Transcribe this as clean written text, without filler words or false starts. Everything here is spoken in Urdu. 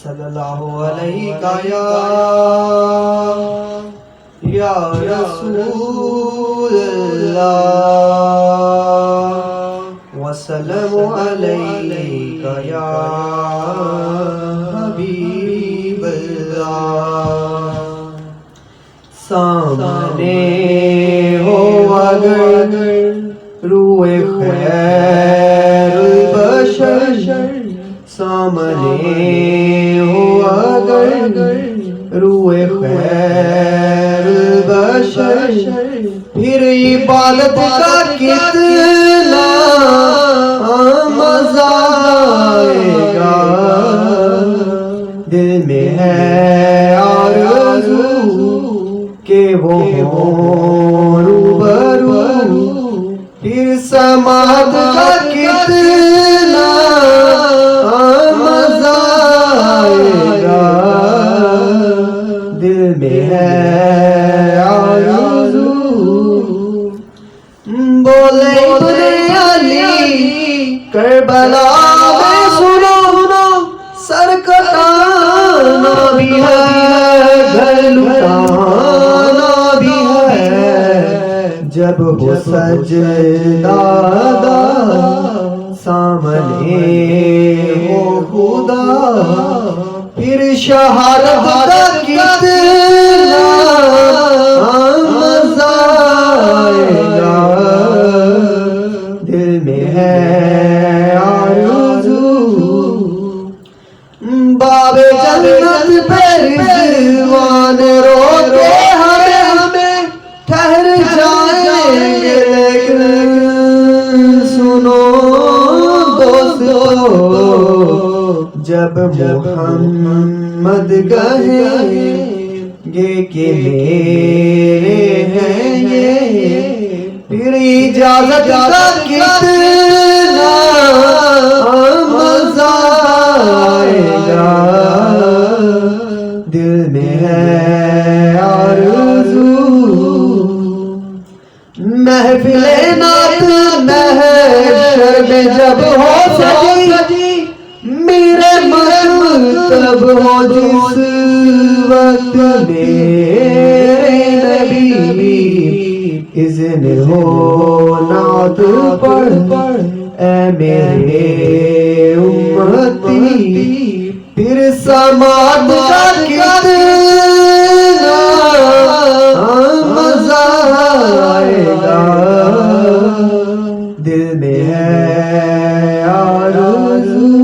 صلی اللہ علیہ یا رسول اللہ وسلم علیک یا حبیب اللہ. سامنے ہو اگر روح خیر البشر، سامنے ہو اگر روح خیر البشر، پھر عبادت کا کتنا مزہ آئے گا. دل میں ہے آرزو کہ وہ ہوں روبرو، پھر سماعت کا کتنا مزہ آئے گا. دل میں ہے آرزو بولے ابن علی کربلا میں سنو، سر کٹانا بھی ہے گھر لٹانا بھی ہے. جب ہو سجدہ سامنے ہو خدا، پھر شہادت کا کتنا مزہ آئے گا. دل میں ہے آرزو باب جنت پہ رضوان روکے ہمیں ٹھہر جائیں گے. لیکن سنو دوستو، جب محمد کہیں گے کہ میرے ہیں یہ، پھر اجازت کا کتنا مزہ آئے گا. دل میں ہے آرزو محفل نعت محشر میں جب ہو سجی، میرے مطلب ہو جس وقت میرے نبی، اذن ہو نعت پڑھ اے میرے امتی، پھر سماعت کا کتنا مزہ آئے گا. دل میں ہے آرزو